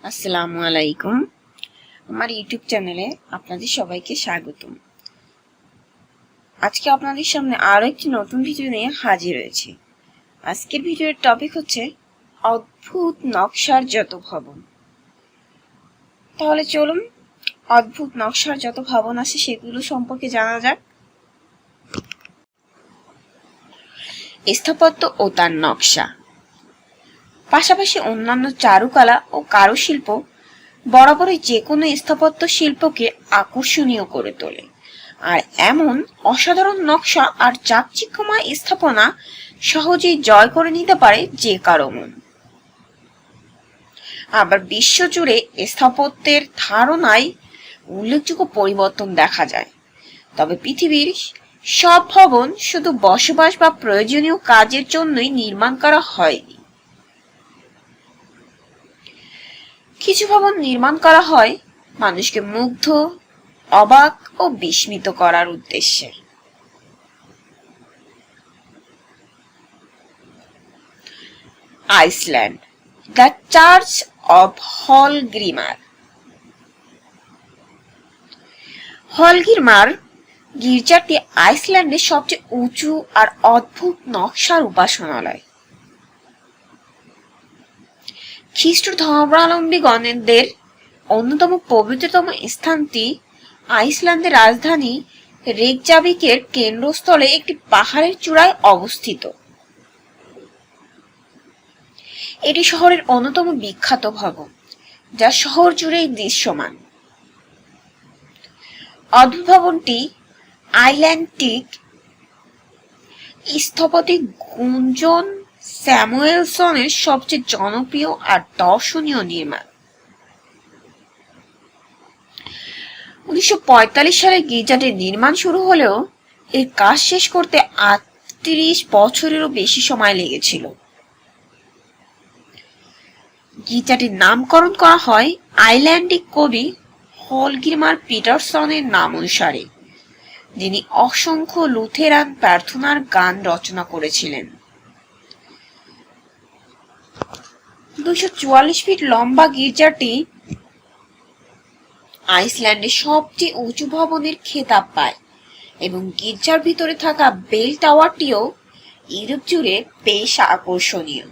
আসসালামু আলাইকুম। আমার ইউটিউব চ্যানেলে আপনাদের সবাইকে স্বাগতম। আজকে আপনাদের সামনে আরো একটি নতুন ভিডিও নিয়ে হাজির হয়েছি। আজকের ভিডিওর টপিক হচ্ছে অদ্ভুত নকশার যত ভবন। তাহলে চলুন অদ্ভুত নকশার যত ভবন আছে সেগুলো সম্পর্কে জানা যাক। স্থাপত্য ও তার নকশা, পাশাপাশি অন্যান্য চারুকলা ও কারুশিল্প বরাবরই যে কোনো স্থাপত্য শিল্পকে আকর্ষণীয় করে তোলে। আর এমন অসাধারণ নকশা আর চাকচিক্যময় স্থাপনা সহজেই জয় করে নিতে পারে যে কারো মন। আবার বিশ্বজুড়ে স্থাপত্যের ধারণায় উল্লেখযোগ্য পরিবর্তন দেখা যায়। তবে পৃথিবীর সব ভবন শুধু বসবাস বা প্রয়োজনীয় কাজের জন্যই নির্মাণ করা হয়নি। কিছু ভবন নির্মাণ করা হয় মানুষকে মুগ্ধ, অবাক ও বিস্মিত করার উদ্দেশ্যে। Iceland, the church of Hallgrimur. Hallgrimur গির্জাটি আইসল্যান্ডের সবচেয়ে উঁচু আর অদ্ভুত নকশার উপাসনালয়। খ্রিস্ট ধর্মাবলম্বীগণদের অন্যতম পবিত্রতম স্থানটি আইসল্যান্ডের রাজধানী রেকজাভিকের কেন্দ্রস্থলে একটি পাহাড়ের চূড়ায় অবস্থিত। এটি শহরের অন্যতম বিখ্যাত ভবন, যা শহর জুড়েই দৃশ্যমান। অদ্ভুত ভবনটি আইল্যান্ডিক স্থপতি গুঞ্জন স্যামুয়েলসনের সবচেয়ে জনপ্রিয় আর দর্শনীয় নির্মাণ। 1945 সালে গির্জাটির নির্মাণ শুরু হলেও এর কাজ শেষ করতে 38 বছরেরও বেশি সময় লেগেছিল। গির্জাটির নামকরণ করা হয় আইল্যান্ডিক কবি হলগ্রিমার পিটারসনের নাম অনুসারে, যিনি অসংখ্য লুথেরান প্রার্থনার গান রচনা করেছিলেন। 244 ফিট লম্বা গির্জাটি আইসল্যান্ডের সবচেয়ে উঁচু ভবনের খেতাব পায় এবং গির্জার ভিতরে থাকা বেল টাওয়ারটিও ইউরোপ জুড়ে বেশ আকর্ষণীয়।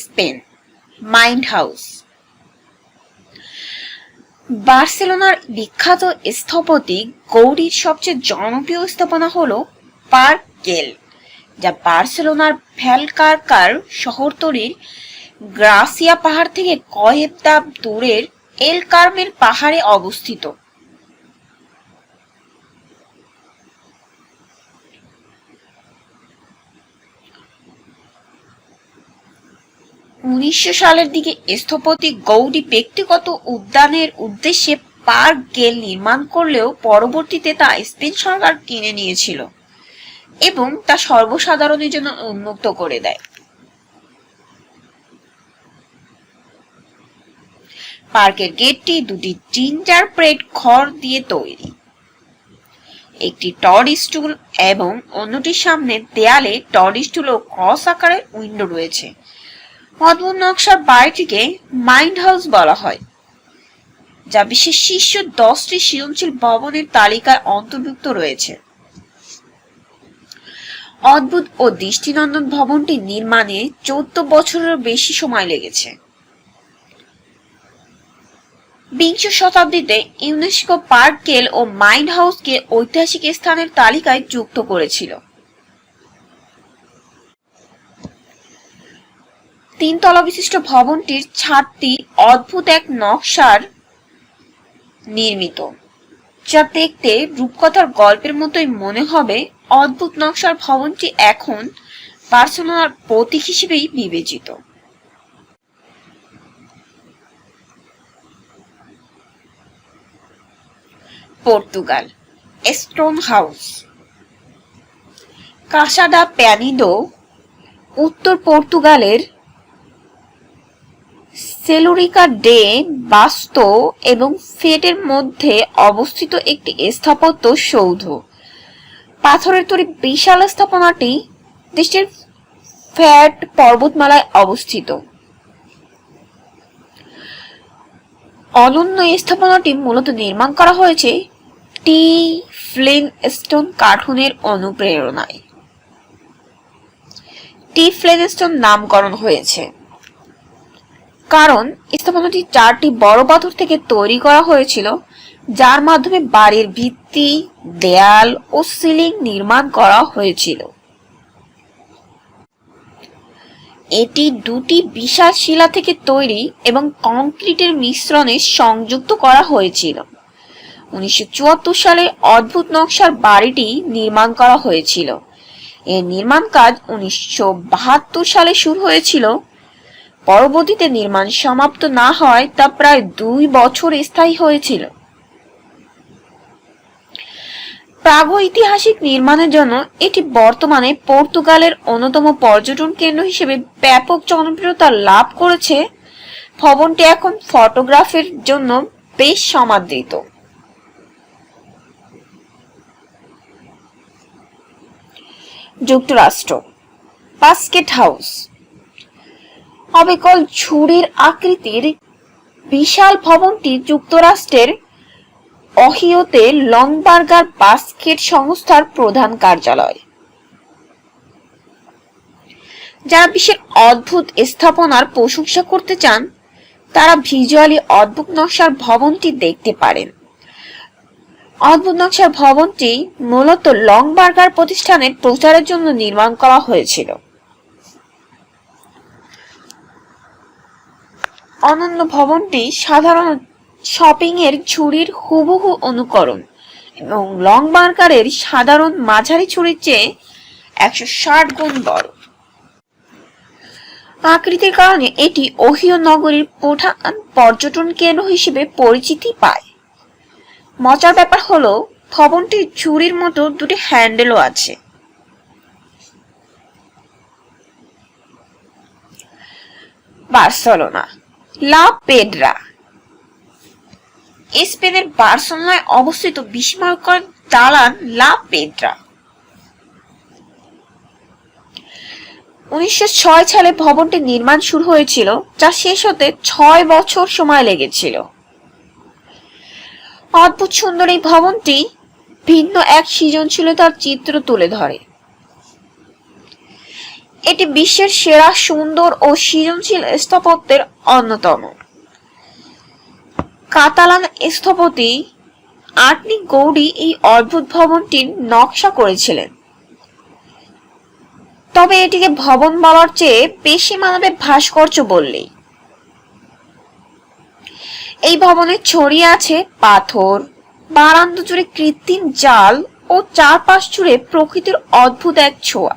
Spain, mind house. বার্সেলোনার বিখ্যাত স্থপতি গৌড়ির সবচেয়ে জনপ্রিয় স্থাপনা হলো পার্ক গেল, যা বার্সেলোনার ভ্যালকারকার শহরতলির গ্রাসিয়া পাহাড় থেকে কয়েক ধাপ দূরের এল কার্মেল পাহাড়ে অবস্থিত। সালের দিকে স্থপতি গৌড়ি ব্যক্তিগত উদ্যানের উদ্দেশ্যে পার্ক গেল নির্মাণ করলেও পরবর্তীতে তা স্পেন সরকার কিনে নিয়েছিল এবং তা সর্বসাধারণের জন্য উন্মুক্ত করে দেয়। পার্কের গেটটি দুটি জিঞ্জারব্রেড ঘর দিয়ে তৈরি, একটি টড স্টুল এবং অন্যটির সামনে দেয়ালে টড স্টুল ও ক্রস আকারের উইন্ডো রয়েছে। অদ্ভুত নকশার বাড়িটিকে মাইন্ড হাউস বলা হয়, যা বিশ্বের শীর্ষ 10টি সৃজনশীল ভবনের তালিকায় অন্তর্ভুক্ত রয়েছে। অদ্ভুত ও দৃষ্টিনন্দন ভবনটি নির্মাণে 14 বছরেরও বেশি সময় লেগেছে। বিংশ শতাব্দীতে ইউনেস্কো পার্ক গেল ও মাইন্ড হাউসকে ঐতিহাসিক স্থানের তালিকায় যুক্ত করেছিল। 3 তলা বিশিষ্ট ভবনটির ছাদটি অদ্ভুত এক নকশার নির্মিত, যা দেখতে রূপকথার গল্পের মতোই মনে হবে। অদ্ভুত নকশার ভবনটি এখন বার্সেলোনার প্রতীক হিসেবেই বিবেচিত। Portugal, stone house. Casa da Penedo উত্তর পর্তুগালের সেলুরিকা ডে বাস্তো এবং ফেটের মধ্যে অবস্থিত একটি স্থাপত্য সৌধ। পাথরের তৈরি বিশাল স্থাপনাটি দেশটির ফ্যাট পর্বতমালায় অবস্থিত। অনন্য এই স্থাপনাটি মূলত নির্মাণ করা হয়েছে টি ফ্লিনস্টোন কার্টুনের অনুপ্রেরণায়। টি ফ্লিনস্টোন নামকরণ হয়েছে কারণ স্থাপনাটি 4টি বড় পাথর থেকে তৈরি করা হয়েছিল, যার মাধ্যমে বাড়ির ভিত্তি, দেয়াল ও সিলিং নির্মাণ করা হয়েছিল। এটি 2টি বিশাল শিলা থেকে তৈরি এবং কংক্রিটের মিশ্রণে সংযুক্ত করা হয়েছিল। 1974 সালে অদ্ভুত নকশার বাড়িটি নির্মাণ করা হয়েছিল। এর নির্মাণ কাজ 1972 সালে শুরু হয়েছিল। পরবর্তীতে নির্মাণ সমাপ্ত না হয় তা প্রায় 2 বছর স্থায়ী হয়েছিল। প্রাগৈতিহাসিক নির্মাণের জন্য এটি বর্তমানে পর্তুগালের অন্যতম পর্যটন কেন্দ্র হিসেবে ব্যাপক জনপ্রিয়তা লাভ করেছে। ভবনটি এখন ফটোগ্রাফির জন্য বেশ সমাদৃত। যুক্তরাষ্ট্র বাস্কেট হাউস। অবিকল ঝুড়ির আকৃতির বিশাল ভবনটি যুক্তরাষ্ট্রের ওহিওতে লংবার্গার বাস্কেট সংস্থার প্রধান কার্যালয়। যারা বিশ্বের অদ্ভুত স্থাপনার প্রশংসা করতে চান তারা ভিজুয়ালি অদ্ভুত নকশার ভবনটি দেখতে পারেন। অদ্ভুত নকশার ভবনটি মূলত লংবার্গার প্রতিষ্ঠানের প্রচারের জন্য নির্মাণ করা হয়েছিল। অনন্য ভবনটি সাধারণ শপিং এর ঝুড়ির হুবহু অনুকরণ এবং লংবার্গারের সাধারণ মাঝারি ঝুড়ির চেয়ে 160 গুণ বড়। আকৃতির কারণে এটি ওহিও নগরীর প্রধান পর্যটন কেন্দ্র হিসেবে পরিচিতি পায়। মজার ব্যাপার হলো ভবনটির ঝুড়ির মতো 2টি হ্যান্ডেলও আছে। Barcelona La Pedra. স্পেনের বার্সেলোনায় অবস্থিত বিস্ময়কর দালান লা পেড্রা। 1906 সালে ভবনটি নির্মাণ শুরু হয়েছিল, যা শেষ হতে 6 বছর সময় লেগেছিল। অদ্ভুত সুন্দর এই ভবনটি ভিন্ন এক সৃজনশীলতার চিত্র তুলে ধরে। এটি বিশ্বের সেরা সুন্দর ও সৃজনশীল স্থাপত্যের অন্যতম। কাতালান স্থপতি আর্টনি গৌডি এই অদ্ভুত ভবনটির নকশা করেছিলেন, তবে এটিকে ভবন বলার চেয়ে বেশি মানাবে ভাস্কর্য বললেই। এই ভবনে ছড়িয়ে আছে পাথর, বারান্দা জুড়ে কৃত্রিম জাল ও চারপাশ জুড়ে প্রকৃতির অদ্ভুত এক ছোঁয়া।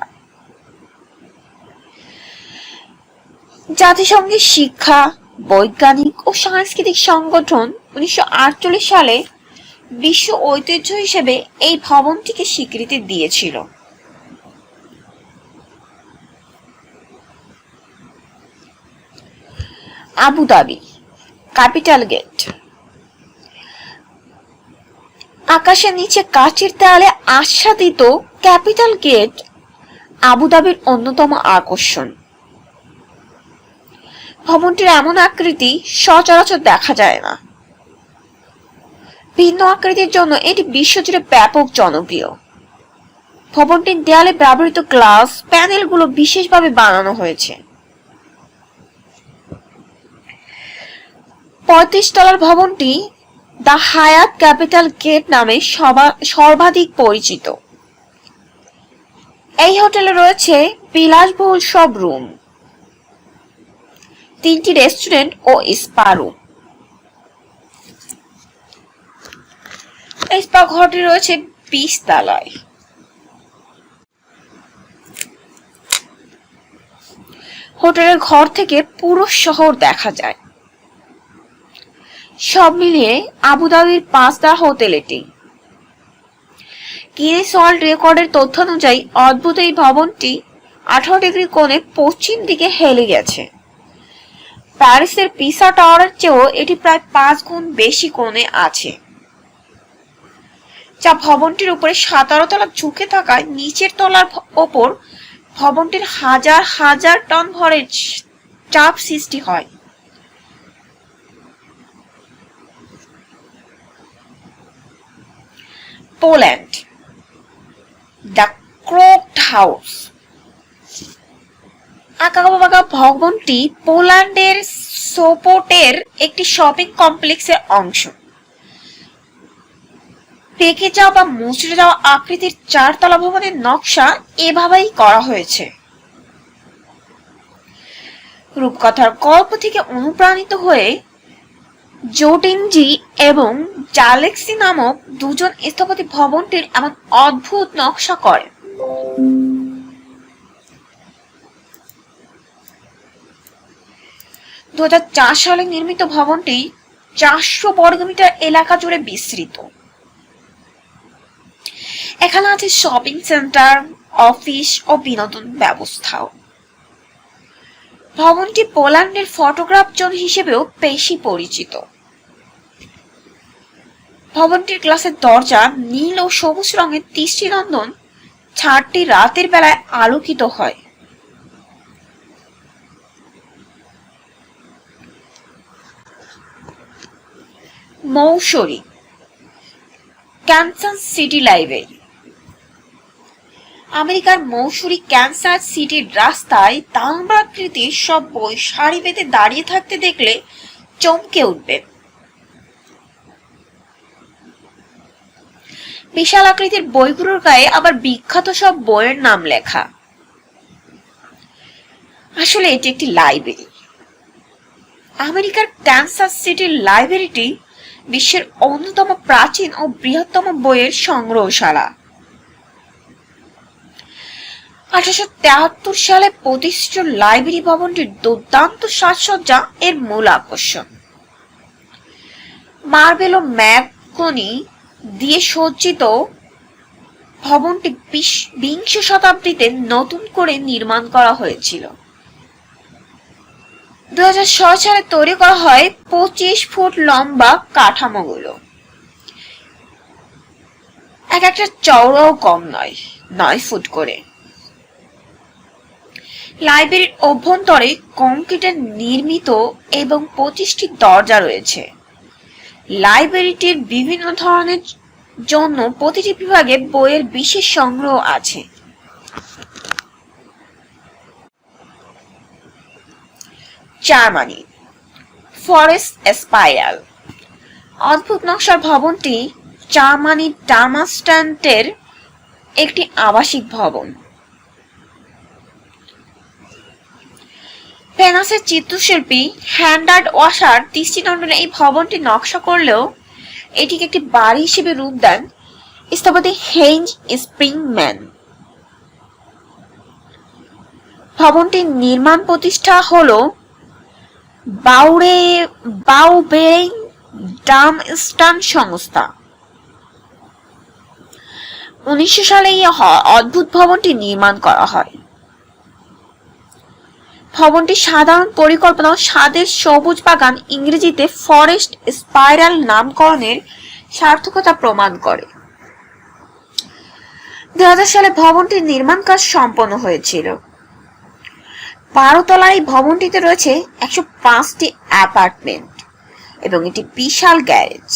জাতিসংঘের শিক্ষা, বৈজ্ঞানিক ও সাংস্কৃতিক সংগঠন 1948 সালে বিশ্ব ঐতিহ্য হিসেবে এই ভবনটিকে স্বীকৃতি দিয়েছিল। Abu Dhabi capital gate. আকাশের নিচে কাচের দেয়ালে আচ্ছাদিত ক্যাপিটাল গেট আবুধাবির অন্যতম আকর্ষণ। ভবনটির এমন আকৃতি সচরাচর দেখা যায় না। ভিন্ন আকৃতির জন্য এটি বিশ্বজুড়ে ব্যাপক জনপ্রিয়। ভবনটির দেয়ালে ব্যবহৃত গ্লাস প্যানেলগুলো বিশেষভাবে বানানো হয়েছে। 35 তলার ভবনটি দ্য হায়াত ক্যাপিটাল গেট নামে সর্বাধিক পরিচিত। এই হোটেলে রয়েছে বিলাসবহুল সব রুম, 3টি রেস্টুরেন্ট ও স্পা রুম। এই স্পা ঘরটি রয়েছে 20 তলায়। হোটেলের ঘর থেকে পুরো শহর দেখা যায়। সব মিলিয়ে আবুধাবির 5 হোটেল এটি। গিনেস ওয়ার্ল্ড রেকর্ডের তথ্য অনুযায়ী অদ্ভুত এই ভবনটি 18 ডিগ্রি কোণে পশ্চিম দিকে হেলে গেছে। প্যারিসের পিসা টাওয়ারের চেয়েও এটি প্রায় 5 গুণ বেশি কোণে আছে। যা ভবনটির উপরে 17 তলা ঝুঁকে থাকায় নিচের তলার ওপর ভবনটির হাজার হাজার টন ভরের চাপ সৃষ্টি হয়। Poland, the crooked house. আঁকাবাঁকা ভবনটি পোল্যান্ডের সোপোটের একটি শপিং কমপ্লেক্সের অংশ। পেকে যাওয়া বা মুচড়ে যাওয়া আকৃতির 4 তলা ভবনের নকশা এভাবেই করা হয়েছে। রূপকথার গল্প থেকে অনুপ্রাণিত হয়ে জোটিনজি এবং জালেক্সি নামক দুজন স্থপতি ভবনটির এমন অদ্ভুত নকশা করেন। দু সালে নির্মিত ভবনটি 400 বর্গমিটার এলাকা জুড়ে বিস্তৃত। এখানে আছে শপিং সেন্টার, অফিস ও বিনোদন ব্যবস্থাও। ভবনটি পোল্যান্ডের ফটোগ্রাফ জোন হিসেবেও বেশি পরিচিত। ভবনটির গ্লাসের দরজা নীল ও সবুজ রঙের দৃষ্টিনন্দন ছাদটি রাতের বেলায় আলোকিত হয়। মৌসুরি, ক্যানসাস সিটি লাইব্রেরি। আমেরিকার মৌসুরি ক্যানসাস সিটির রাস্তায় তাম্রাকৃতির সব বই সারি বেঁধে দাঁড়িয়ে থাকতে দেখলে চমকে উঠবে। বিশাল আকৃতির বইগুলোর গায়ে আবার বিখ্যাত সব বইয়ের নাম লেখা। আসলে এটি একটি লাইব্রেরি। আমেরিকার ক্যানসাস সিটির লাইব্রেরিটি বিশ্বের অন্যতম প্রাচীন ও বৃহত্তম বইয়ের সংগ্রহশালা। 1873 সালে প্রতিষ্ঠিত লাইব্রেরি ভবনটির দুর্দান্ত সাজসজ্জা এর মূল আকর্ষণ। মার্বেল ও ম্যাগনি দিয়ে সজ্জিত ভবনটি 20 শতাব্দীতে নতুন করে নির্মাণ করা হয়েছিল। 2006 সালে তৈরি করা হয় 25 ফুট লম্বা কাঠামোগুলো। এক একটা চওড়াও কম নয়, 9 ফুট করে। লাইব্রেরির অভ্যন্তরে কংক্রিটের নির্মিত এবং 25টি দরজা রয়েছে। লাইব্রেরিটির বিভিন্ন ধরনের জন্য প্রতিটি বিভাগে বইয়ের বিশেষ সংগ্রহ আছে। Germany, forest spiral. অদ্ভুত নকশার ভবনটি জার্মানির ডার্মস্ট্যাডটের একটি আবাসিক ভবন। ভেনাসের চিত্রশিল্পী হ্যান্ডার্ড ওয়াসার দৃষ্টিনন্দনে এই ভবনটি নকশা করলেও এটিকে একটি বাড়ি হিসেবে রূপ দেন স্থপতি হেইঞ্জ স্প্রিংম্যান। ভবনটির নির্মাণ প্রতিষ্ঠা হলো বাউবেরিং ডার্মস্টাড সংস্থা। 1900 সালে এই অদ্ভুত ভবনটি নির্মাণ করা হয়। ভবনটি সাধারণ পরিকল্পনা ও স্বাদের সবুজ বাগান, ইংরেজিতে ফরেস্ট স্পাইরাল নামকরণের সার্থকতা প্রমাণ করে। 2000 সালে ভবনটির নির্মাণ কাজ সম্পন্ন হয়েছিল। 12 তলায় ভবনটিতে রয়েছে 105টি অ্যাপার্টমেন্ট এবং একটি বিশাল গ্যারেজ।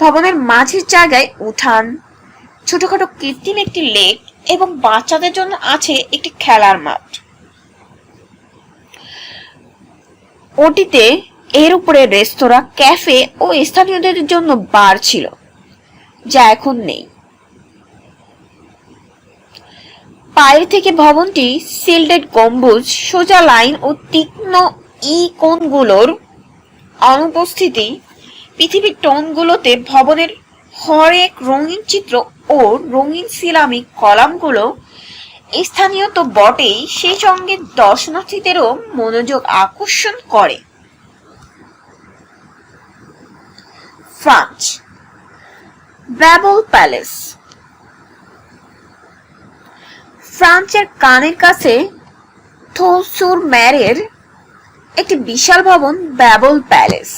ভবনের মাঝের জায়গায় উঠান, ছোটখাটো কৃত্রিম একটি লেক এবং বাচ্চাদের জন্য আছে একটি খেলার মাঠ। ওটিতে এর উপরে রেস্তোরাঁ, ক্যাফে ও স্থানীয়দের জন্য বার ছিল, যা এখন নেই। বাইরে থেকে ভবনটি সিল্ডেড গম্বুজ, সোজা লাইন ও তীক্ষ্ণ কোণগুলোর অনুপস্থিতি পৃথিবীর টোনগুলোতে ভবনের হরেক রঙিন চিত্র ও রঙিন সিরামিক কলামগুলো স্থানীয় তো বটেই, সেই সঙ্গে দর্শনার্থীদেরও মনোযোগ আকর্ষণ করে। France, bubble palace. ফ্রান্সের কানের কাছে থো-সুর-ম্যারের একটি বিশাল ভবন ব্যাবল প্যালেস।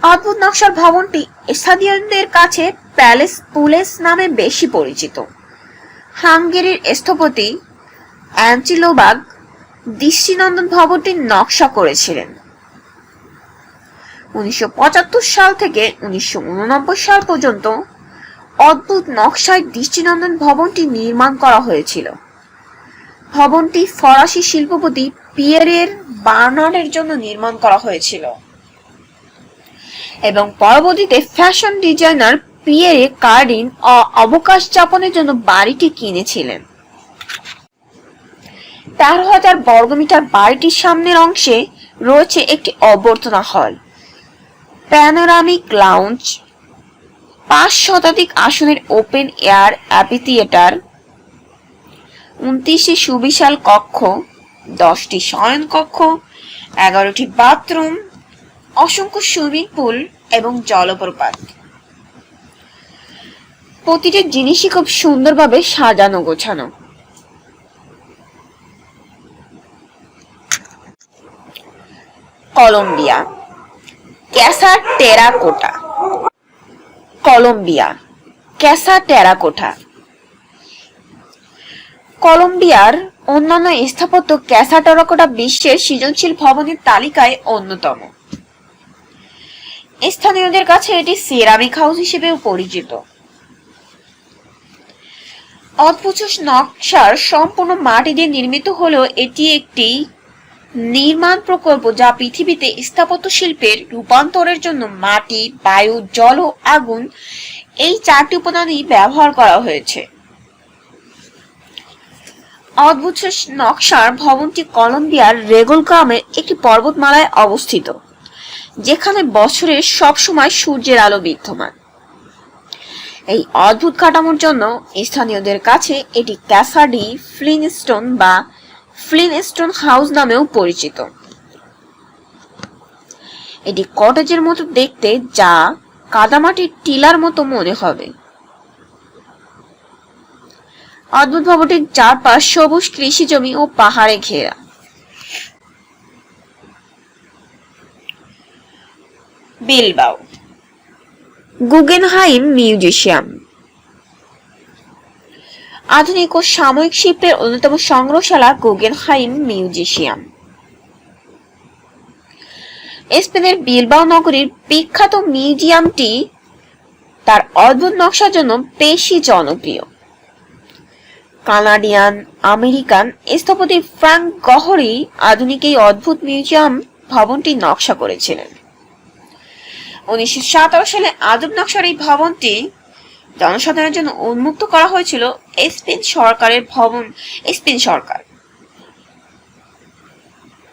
অদ্ভুত নকশার ভবনটি স্থানীয়দের কাছে প্যালেস পুলেস নামে বেশি পরিচিত। হাঙ্গেরির স্থপতি অ্যাঞ্চিলোবাগ দৃষ্টিনন্দন ভবনটির নকশা করেছিলেন। 1975 সাল থেকে 1989 সাল পর্যন্ত অদ্ভুত নকশায় দৃষ্টিনন্দন ভবনটি নির্মাণ করা হয়েছিল। ভবনটি ফরাসি শিল্পপতি পিয়েরের বার্নার্ডের জন্য নির্মাণ করা হয়েছিল এবং পরবর্তীতে ফ্যাশন ডিজাইনার পিয়েরে কার্ডিন অবকাশ যাপনের জন্য বাড়িটি কিনেছিলেন। 13,000 বর্গমিটার বাড়িটির সামনের অংশে রয়েছে একটি অভ্যর্থনা হল, প্যানোরামিক লাউঞ্জ, 5 শতাধিক আসনের ওপেন এয়ার অ্যাম্ফিথিয়েটার, 29টি সুবিশাল কক্ষ, 10টি শয়ন কক্ষ, 11টি বাথরুম, অসংখ্য সুইমিং পুল এবং জলপ্রপাত। প্রতিটি জিনিসই খুব সুন্দরভাবে সাজানো গোছানো। Colombia, casa terracotta. Colombia, casa terracotta. কলম্বিয়ার অন্যান্য স্থাপত্য ক্যাসা টেরাকোটা বিশ্বের সৃজনশীল ভবনের তালিকায় অন্যতম। স্থানীয়দের কাছে এটি সেরামিক হাউস হিসেবেও পরিচিত। অদ্ভুত নকশার সম্পূর্ণ মাটি দিয়ে নির্মিত হলেও এটি একটি নির্মাণ প্রকল্প যা পৃথিবীতে স্থাপত্য শিল্পের রূপান্তরের জন্য মাটি, বায়ু, জল ও আগুন এই 4টি উপাদানই ব্যবহার করা হয়েছে। অদ্ভুত নকশার ভবনটি কলম্বিয়ার রেগল গ্রামের একটি পর্বতমালায় অবস্থিত, যেখানে বছরের সবসময় সূর্যের আলো বিদ্যমান। এই অদ্ভুত কাঠামোর জন্য স্থানীয়দের কাছে এটি ক্যাসা ডি ফ্লিনস্টোন বা ফ্লিনস্টোন হাউস নামেও পরিচিত। এটি কটেজের মতো দেখতে, যা কাদামাটির টিলার মতো মনে হবে। অদ্ভুত ভবনটির চারপাশ সবুজ কৃষি জমি ও পাহাড়ে ঘেরা। Bilbao, Guggenheim museum. আধুনিক ও সাময়িক শিল্পের অন্যতম সংগ্রহশালা গুগেনহাইম মিউজিয়াম স্পেনের বিলবাও নগরীর বিখ্যাত মিউজিয়ামটি তার অদ্ভুত নকশার জন্য বেশি জনপ্রিয়। কানাডিয়ান আমেরিকান স্থপতি ফ্রাঙ্ক গহরি আধুনিক এই অদ্ভুত মিউজিয়াম ভবনটি নকশা করেছিলেন। 1917 সালে আদব নকশার এই ভবনটি জনসাধারণের জন্য উন্মুক্ত করা হয়েছিল স্পেন সরকারের স্পেন সরকার।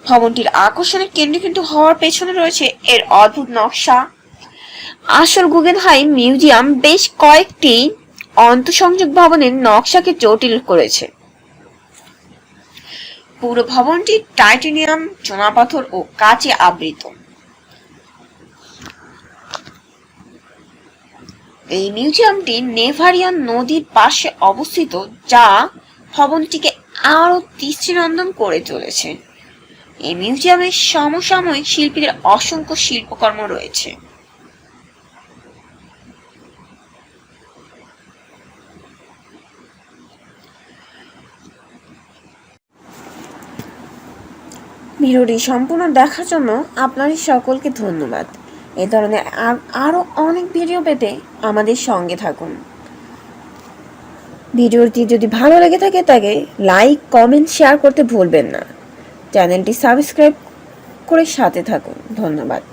ভবনটির আকর্ষণের কেন্দ্রবিন্দু হওয়ার পেছনে রয়েছে এর অদ্ভুত নকশা। আসল গুগেনহাইম মিউজিয়াম বেশ কয়েকটি আন্তঃসংযোগ ভবনের নকশাকে জটিল করেছে। পুরো ভবনটি টাইটানিয়াম, চুনাপাথর ও কাঁচে আবৃত। এই মিউজিয়ামটি নেভারিয়ান নদীর পাশে অবস্থিত, যা ভবনটিকে আরো দৃষ্টিনন্দন করে তুলেছে। এই মিউজিয়ামে সমসাময়িক শিল্পীদের অসংখ্য শিল্পকর্ম রয়েছে। ভিডিওটি সম্পূর্ণ দেখার জন্য আপনাদের সকলকে ধন্যবাদ। এ ধরনের আরো অনেক ভিডিও পেতে আমাদের সঙ্গে থাকুন। ভিডিওটি যদি ভালো লেগে থাকে তাকে লাইক, কমেন্ট, শেয়ার করতে ভুলবেন না। চ্যানেলটি সাবস্ক্রাইব করে সাথে থাকুন। ধন্যবাদ।